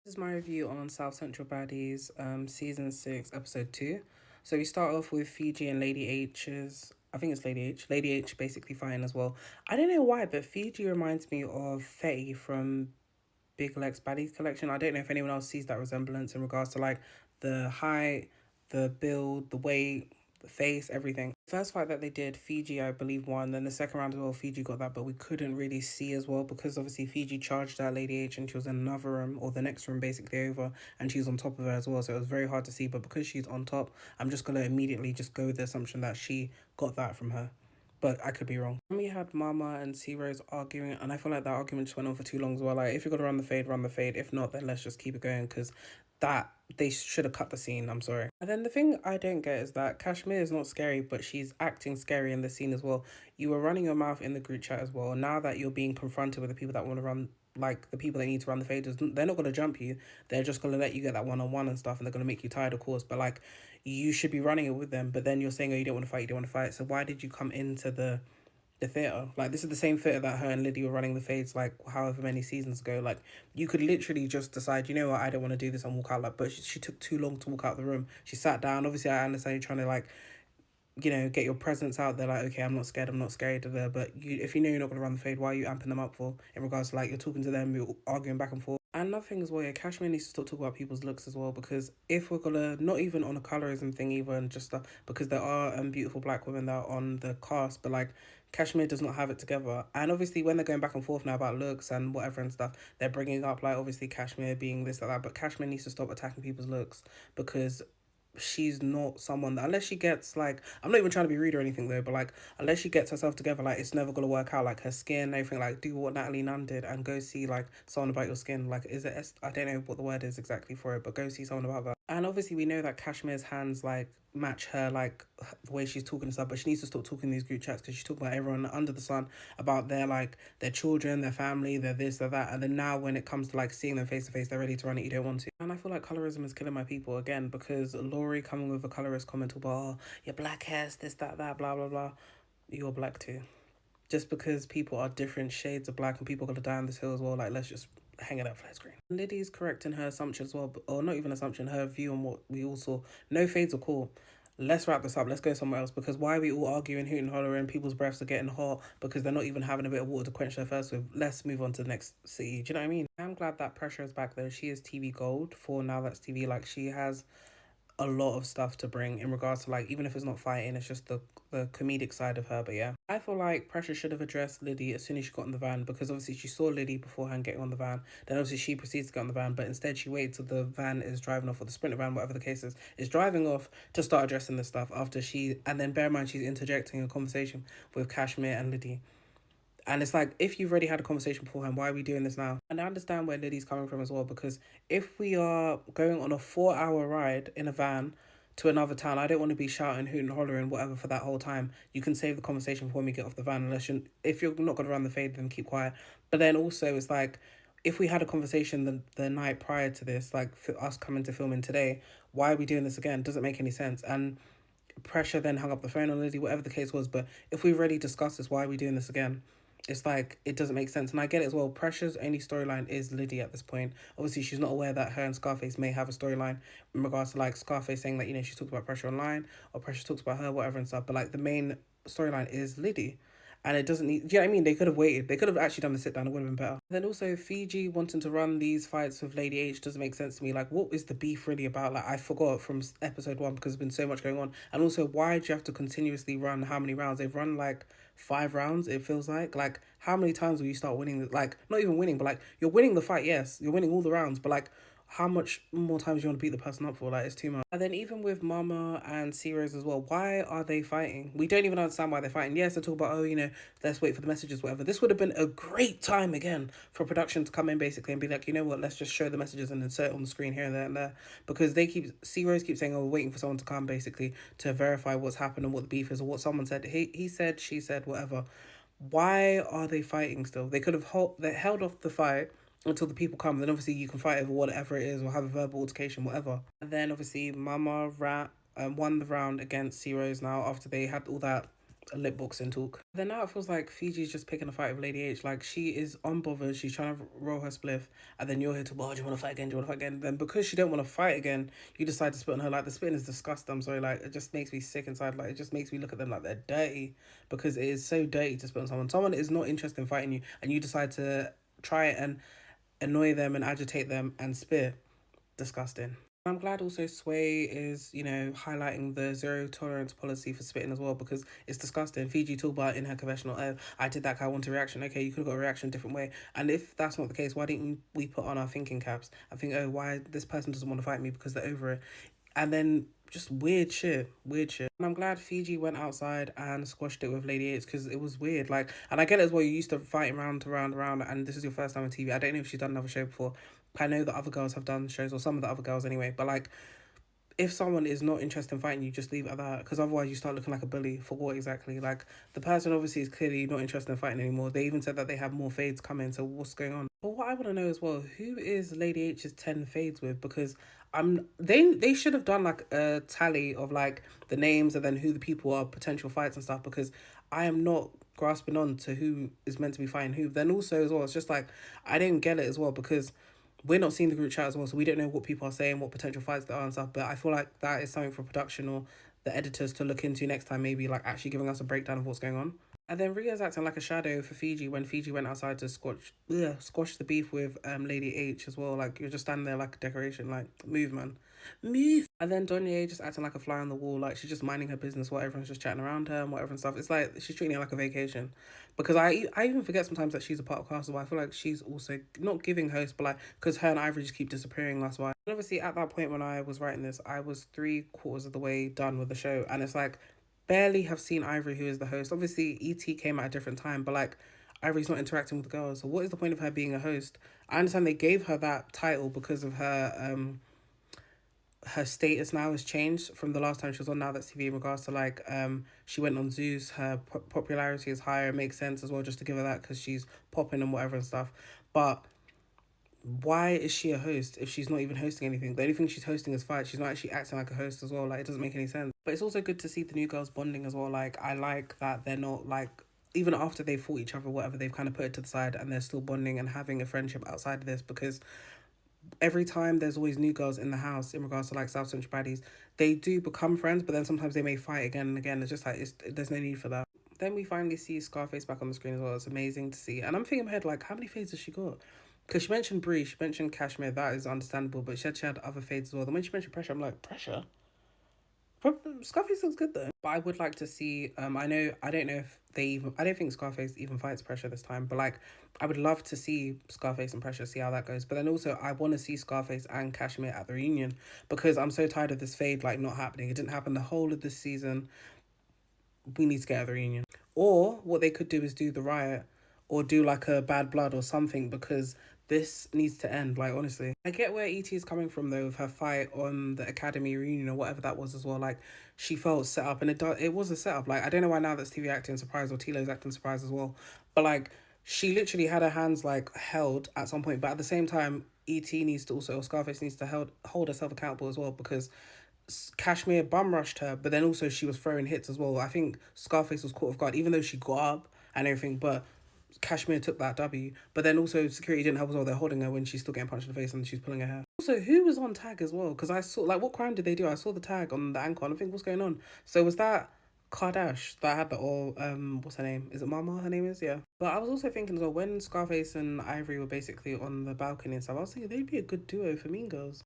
This is my review on South Central Baddies, season 6, episode 2. So we start off with Fiji and Lady H's. I think it's Lady H. Lady H basically fighting as well. I don't know why, but Fiji reminds me of Fetty from Big Lex Baddies collection. I don't know if anyone else sees that resemblance in regards to like the height, the build, the weight, the face, everything. First fight that they did, Fiji, I believe, won. Then the second round as well, Fiji got that, but we couldn't really see as well because obviously Fiji charged that Lady H and she was in another room or the next room basically over and she was on top of her as well. So it was very hard to see. But because she's on top, I'm just going to immediately just go with the assumption that she got that from her, but I could be wrong. Then we had Mama and C Rose arguing, and I feel like that argument just went on for too long as well. Like, if you're gonna run the fade, run the fade. If not, then let's just keep it going because that they should have cut the scene. I'm sorry. And then the thing I don't get is that Kashmir is not scary, but she's acting scary in the scene as well. You were running your mouth in the group chat as well. Now that you're being confronted with the people that want to run, like the people that need to run the faders, they're not going to jump you. They're just going to let you get that one-on-one and stuff, and they're going to make you tired, of course. But like, you should be running it with them. But then you're saying, oh, you don't want to fight, you don't want to fight. So why did you come into the theatre? Like, this is the same theatre that her and Lydia were running the fades like however many seasons ago. Like, you could literally just decide, you know what, I don't want to do this and walk out. Like, but she took too long to walk out the room. She sat down. Obviously, I understand you're trying to like, you know, get your presence out there, like, okay, I'm not scared, I'm not scared of there. But you, if you know you're not going to run the fade, why are you amping them up for? In regards to like, you're talking to them, you're arguing back and forth. And another thing as well, yeah, Cashmere needs to stop talking about people's looks as well, because if we're gonna, not even on a colorism thing even, just because there are beautiful black women that are on the cast, but like, Kashmir does not have it together. And obviously when they're going back and forth now about looks and whatever and stuff, they're bringing up like obviously Kashmir being this or that, but Kashmir needs to stop attacking people's looks because she's not someone that, unless she gets like, I'm not even trying to be rude or anything though, but like, unless she gets herself together, like, it's never gonna work out. Like, her skin, everything, like, do what Natalie Nunn did and go see like someone about your skin. Like, is it I don't know what the word is exactly for it, but go see someone about that. And obviously we know that Kashmir's hands like match her, like the way she's talking and stuff, but she needs to stop talking in these group chats because she's talking about everyone under the sun, about their like their children, their family, their this, their that, and then now when it comes to like seeing them face to face, they're ready to run it, you don't want to. And I feel like colorism is killing my people again, because Laurie coming with a colorist comment about, oh, your black hairs, this, that, blah blah blah. You're black too. Just because people are different shades of black and people are gonna die on this hill as well, like, let's just hang it up flat screen. Liddy's correct in her assumption as well, or not even assumption, her view on what we all saw. No fades are cool. Let's wrap this up. Let's go somewhere else, because why are we all arguing, hooting, hollering? People's breaths are getting hot because they're not even having a bit of water to quench their thirst with. Let's move on to the next city. Do you know what I mean? I'm glad that Pressure is back though. She is TV gold for Now That's TV. Like, she has a lot of stuff to bring in regards to like, even if it's not fighting, it's just the comedic side of her. But yeah, I feel like Pressure should have addressed Liddy as soon as she got in the van, because obviously she saw Liddy beforehand getting on the van, then obviously she proceeds to get on the van, but instead she waited till the van is driving off, or the Sprinter van, whatever the case is driving off, to start addressing this stuff after she, and then bear in mind she's interjecting a conversation with Kashmir and Liddy. And it's like, if you've already had a conversation beforehand, why are we doing this now? And I understand where Liddy's coming from as well, because if we are going on a 4-hour ride in a van to another town, I don't want to be shouting, hooting, hollering, whatever for that whole time. You can save the conversation for when we get off the van, unless if you're not going to run the fade, then keep quiet. But then also, it's like, if we had a conversation the night prior to this, like for us coming to filming today, why are we doing this again? Doesn't make any sense. And Pressure then hung up the phone on Liddy, whatever the case was. But if we've already discussed this, why are we doing this again? It's like, it doesn't make sense. And I get it as well. Pressure's only storyline is Liddy at this point. Obviously, she's not aware that her and Scarface may have a storyline in regards to like Scarface saying that, you know, she talks about Pressure online, or Pressure talks about her, whatever and stuff. But like, the main storyline is Liddy. And it doesn't need, do you know what I mean? They could have waited. They could have actually done the sit down. It would have been better. Then also, Fiji wanting to run these fights with Lady H doesn't make sense to me. Like, what is the beef really about? Like, I forgot from episode 1 because there's been so much going on. And also, why do you have to continuously run how many rounds? They've run like 5 rounds, it feels like. Like, how many times will you start winning? Like, not even winning, but like, you're winning the fight, yes. You're winning all the rounds, but like, how much more times do you want to beat the person up for? Like, it's too much. And then even with Mama and Rose as well, why are they fighting? We don't even understand why they're fighting. Yes, they talk about, oh, you know, let's wait for the messages, whatever. This would have been a great time again for production to come in basically and be like, you know what, let's just show the messages and insert on the screen here and there and there. Because they keep, Rose keeps saying, oh, we're waiting for someone to come basically to verify what's happened and what the beef is, or what someone said. He said, she said, whatever. Why are they fighting still? They could have held off the fight until the people come. Then obviously you can fight over whatever it is, or have a verbal altercation, whatever. And then obviously Mama won the round against C Rose now after they had all that a lip boxing talk. Then now it feels like Fiji's just picking a fight with Lady H. Like, she is unbothered, she's trying to roll her spliff, and then you're here to, well, do you want to fight again? Do you want to fight again? Then because she don't want to fight again, you decide to spit on her. Like, the spitting is disgusting. I'm sorry, like, it just makes me sick inside. Like, it just makes me look at them like they're dirty, because it is so dirty to spit on someone. Someone is not interested in fighting you, and you decide to try and annoy them and agitate them and spit. Disgusting. I'm glad also Sway is, highlighting the zero tolerance policy for spitting as well, because it's disgusting. Fiji talked about in her confessional, oh, I did that, I want a reaction. Okay, you could have got a reaction a different way. And if that's not the case, why didn't we put on our thinking caps and think, oh, why this person doesn't want to fight me because they're over it? And then just weird shit. And I'm glad Fiji went outside and squashed it with Lady H, because it was weird. Like, and I get it as well, you used to fight round, and this is your first time on TV. I don't know if she's done another show before. I know that other girls have done shows, or some of the other girls anyway, but like, if someone is not interested in fighting you, just leave it at that, because otherwise you start looking like a bully. For what exactly? Like, the person obviously is clearly not interested in fighting anymore. They even said that they have more fades coming, so what's going on? But what I want to know as well, who is Lady H's 10 fades with? Because they should have done like a tally of like the names and then who the people are, potential fights and stuff, because I am not grasping on to who is meant to be fighting who. Then also as well, it's just like, I didn't get it as well, because we're not seeing the group chat as well, so we don't know what people are saying, what potential fights there are and stuff. But I feel like that is something for production or the editors to look into next time, maybe like actually giving us a breakdown of what's going on. And then Ria's acting like a shadow for Fiji when Fiji went outside to squash the beef with Lady H as well. Like, you're just standing there like a decoration. Like, move, man. Move. And then Donya just acting like a fly on the wall. Like, she's just minding her business while everyone's just chatting around her and whatever and stuff. It's like she's treating it like a vacation. Because I even forget sometimes that she's a part of Castle, but I feel like she's also not giving host, but like, because her and Ivory just keep disappearing, that's why. And obviously, at that point when I was writing this, I was 3/4 of the way done with the show. And it's like, barely have seen Ivory, who is the host. Obviously, ET came at a different time, but like, Ivory's not interacting with the girls. So what is the point of her being a host? I understand they gave her that title because of her status now has changed from the last time she was on Now That's TV, in regards to like she went on Zeus, her popularity is higher. It makes sense as well just to give her that, because she's popping and whatever and stuff. But why is she a host if she's not even hosting anything? The only thing she's hosting is fights. She's not actually acting like a host as well. Like, it doesn't make any sense. But it's also good to see the new girls bonding as well. Like, I like that they're not like, even after they fought each other, whatever, they've kind of put it to the side and they're still bonding and having a friendship outside of this, because every time there's always new girls in the house in regards to like South Central Baddies, they do become friends, but then sometimes they may fight again and again. It's just like, there's no need for that. Then we finally see Scarface back on the screen as well. It's amazing to see. And I'm thinking in my head, like, how many fades has she got? Because she mentioned Bree, she mentioned Cashmere, that is understandable, but she said she had other fades as well. Then when she mentioned Pressure, I'm like, Pressure? Scarface looks good though. But I would like to see, I don't know if I don't think Scarface even fights Pressure this time, but like, I would love to see Scarface and Pressure, see how that goes. But then also, I want to see Scarface and Cashmere at the reunion, because I'm so tired of this fade like not happening. It didn't happen the whole of this season. We need to get at the reunion. Or what they could do is do the riot, or do like a Bad Blood or something, because this needs to end. Like, honestly, I get where ET is coming from though with her fight on the Academy reunion or whatever that was as well. Like, she felt set up, and it was a setup. Like, I don't know why Now That's TV acting surprised, or Tilo's acting surprised as well, but like, she literally had her hands like held at some point. But at the same time, ET needs to also, or Scarface needs to hold herself accountable as well, because Cashmere bum rushed her, but then also she was throwing hits as well. I think Scarface was caught off guard, even though she got up and everything, but Cashmere took that W. But then also security didn't help as well. They're holding her when she's still getting punched in the face and she's pulling her hair. Also, who was on tag as well? Because I saw, like, what crime did they do? I saw the tag on the ankle and I think, what's going on? So was that Kardash that had the all, what's her name? Is it Mama, her name is? Yeah. But I was also thinking as well, when Scarface and Ivory were basically on the balcony and stuff, I was thinking they'd be a good duo for Mean Girls.